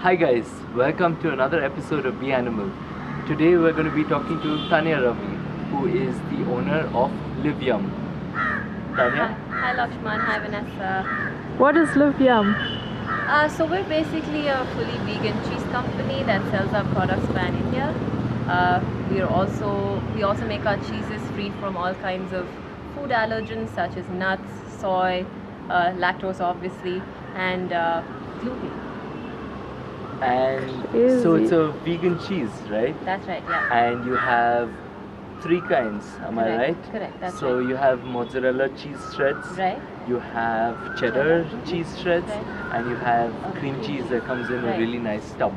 Hi guys, welcome to another episode of BeAnimal. Today we're going to be talking to Taanya Ravi, who is the owner of LiveYUM. Taanya? Hi Lakshman, hi Vanessa. What is LiveYUM? So we're basically a fully vegan cheese company that sells our products pan India. We also make our cheeses free from all kinds of food allergens such as nuts, soy, lactose obviously, and gluten. And so it's a vegan cheese, right? That's right, yeah. And you have 3 kinds, am I right? Correct, that's so right. you have mozzarella cheese shreds, Right. you have cheddar cheese shreds, Right. and you have cream cheese that comes in a Right. really nice tub.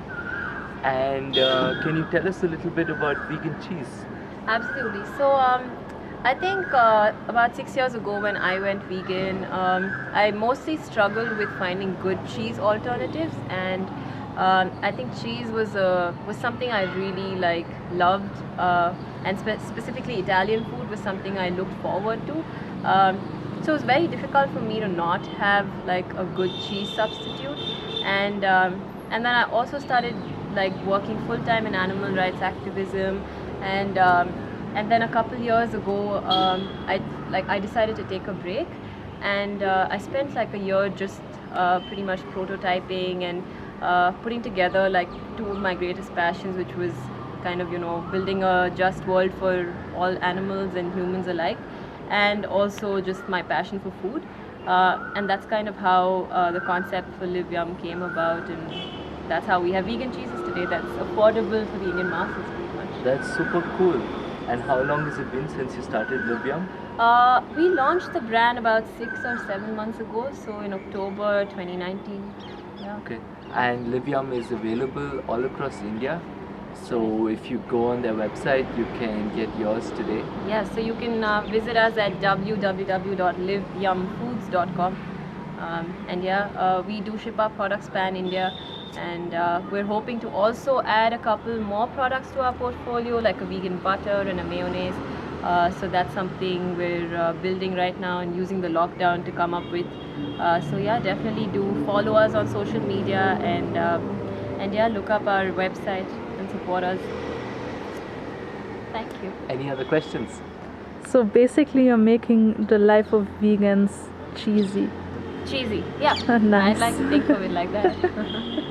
And can you tell us a little bit about vegan cheese? Absolutely. So I think about 6 years ago when I went vegan, I mostly struggled with finding good cheese alternatives, and I think cheese was something I really loved, and specifically Italian food was something I looked forward to. So it was very difficult for me to not have like a good cheese substitute, and then I also started working full time in animal rights activism, and then a couple years ago I decided to take a break, and I spent like a year just pretty much prototyping and putting together like 2 of my greatest passions, which was kind of building a just world for all animals and humans alike, and also just my passion for food, and that's kind of how the concept for LiveYUM came about, and that's how we have vegan cheeses today that's affordable for the Indian masses pretty much. That's super cool. And how long has it been since you started LiveYUM? We launched the brand about 6 or 7 months ago, so in October 2019. Yeah. Okay. And LiveYUM is available all across India. So if you go on their website, you can get yours today. Yeah, so you can visit us at www.liveyumfoods.com. And we do ship our products pan India, and we're hoping to also add a couple more products to our portfolio, like a vegan butter and a mayonnaise. So that's something we're building right now and using the lockdown to come up with. So yeah, definitely do follow us on social media, and look up our website and support us. Thank you. Any other questions? So basically you're making the life of vegans cheesy. Cheesy, yeah. Nice. I'd like to think of it like that.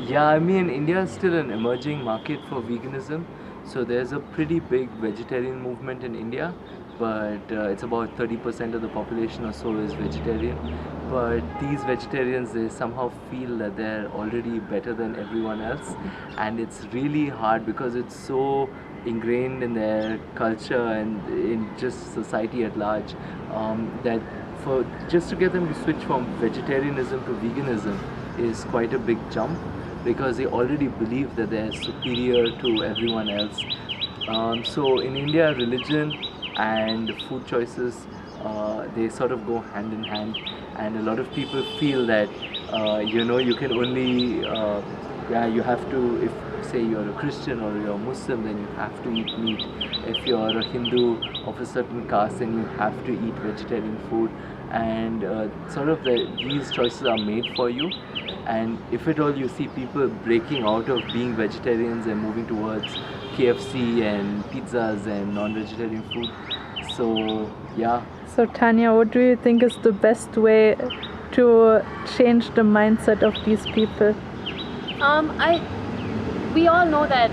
Yeah, I mean, India is still an emerging market for veganism. So there's a pretty big vegetarian movement in India, but it's about 30% of the population or so is vegetarian. But these vegetarians, they somehow feel that they're already better than everyone else, and it's really hard because it's so ingrained in their culture and in just society at large, that for just to get them to switch from vegetarianism to veganism is quite a big jump, because they already believe that they're superior to everyone else. So in India, religion and food choices, they sort of go hand in hand, and a lot of people feel that you can only you have to, if say you're a Christian or you're a Muslim, then you have to eat meat. If you're a Hindu of a certain caste, then you have to eat vegetarian food, and these choices are made for you. And if at all you see people breaking out of being vegetarians and moving towards KFC and pizzas and non-vegetarian food, so yeah. So Taanya, what do you think is the best way to change the mindset of these people? We all know that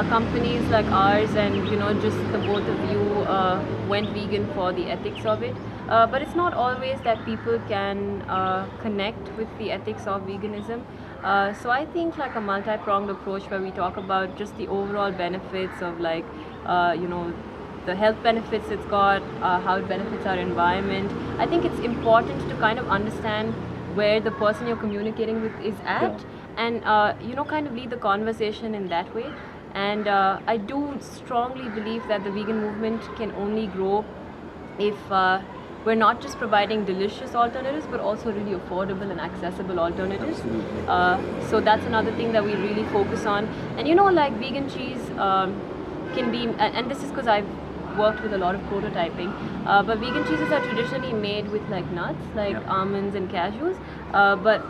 companies like ours and just the both of you went vegan for the ethics of it, but it's not always that people can connect with the ethics of veganism. So I think like a multi-pronged approach where we talk about just the overall benefits of the health benefits it's got, how it benefits our environment. I think it's important to kind of understand where the person you're communicating with is at. Yeah. And kind of lead the conversation in that way. And I do strongly believe that the vegan movement can only grow if we're not just providing delicious alternatives, but also really affordable and accessible alternatives. Absolutely. So that's another thing that we really focus on. And like vegan cheese can be, and this is because I've worked with a lot of prototyping, but vegan cheeses are traditionally made with like nuts, like almonds and cashews, but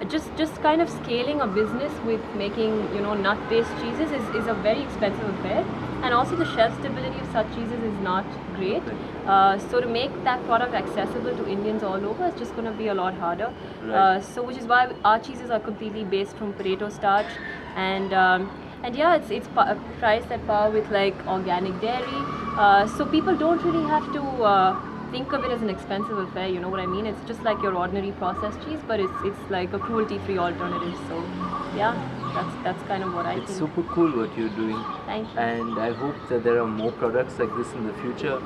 just kind of scaling a business with making, you know, nut-based cheeses is a very expensive affair, and also the shelf stability of such cheeses is not great. So to make that product accessible to Indians all over, it's just going to be a lot harder. Right. So which is why our cheeses are completely based from potato starch, and yeah, it's priced at par with like organic dairy. So people don't really have to think of it as an expensive affair, you know what I mean? It's just like your ordinary processed cheese, but it's like a cruelty-free alternative. So yeah, that's kind of what I It's think. super cool what you're doing. Thank you. And I hope that there are more products like this in the future,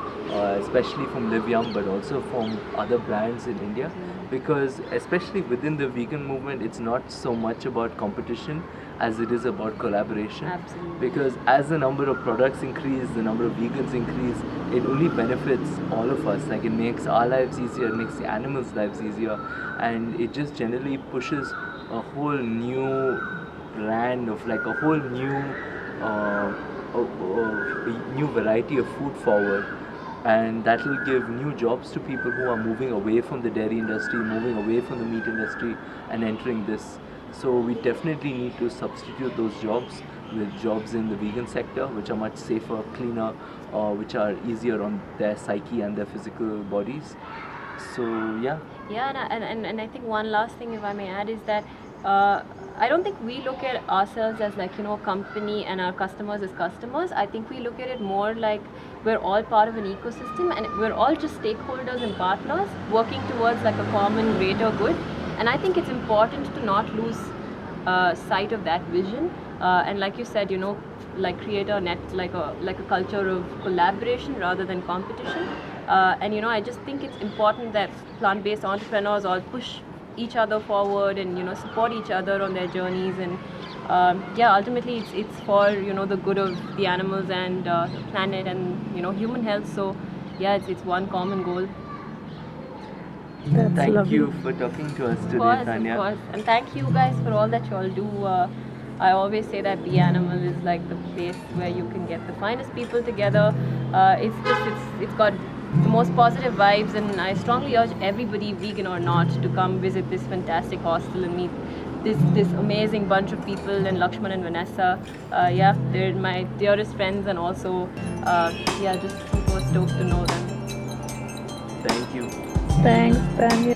especially from LiveYUM, but also from other brands in India. Because especially within the vegan movement, it's not so much about competition as it is about collaboration. Absolutely. Because as the number of products increase, the number of vegans increase, it only benefits all of us. Like it makes our lives easier, it makes the animals' lives easier, and it just generally pushes a whole new brand of like a whole new variety of food forward, and that will give new jobs to people who are moving away from the dairy industry, moving away from the meat industry, and entering this. So we definitely need to substitute those jobs with jobs in the vegan sector, which are much safer, cleaner, which are easier on their psyche and their physical bodies. So yeah. Yeah, and I think one last thing, if I may add, is that I don't think we look at ourselves as like, you know, a company and our customers as customers. I think we look at it more like we're all part of an ecosystem, and we're all just stakeholders and partners working towards like a common greater good. And I think it's important to not lose sight of that vision. And like you said, you know, like create a net, like a culture of collaboration rather than competition. And you know, I just think it's important that plant-based entrepreneurs all push each other forward and, you know, support each other on their journeys. And yeah, ultimately it's for, you know, the good of the animals and the planet and, you know, human health. So yeah, it's one common goal. That's Thank lovely. you for talking to us today, Of course, Taanya. of course. And thank you guys for all that you all do. I always say that BeAnimal is like the place where you can get the finest people together. It's got the most positive vibes, and I strongly urge everybody, vegan or not, to come visit this fantastic hostel and meet this amazing bunch of people, and Lakshman and Vanessa. Yeah, they're my dearest friends, and also yeah, just super stoked to know them. Thank you. Thanks, Taanya.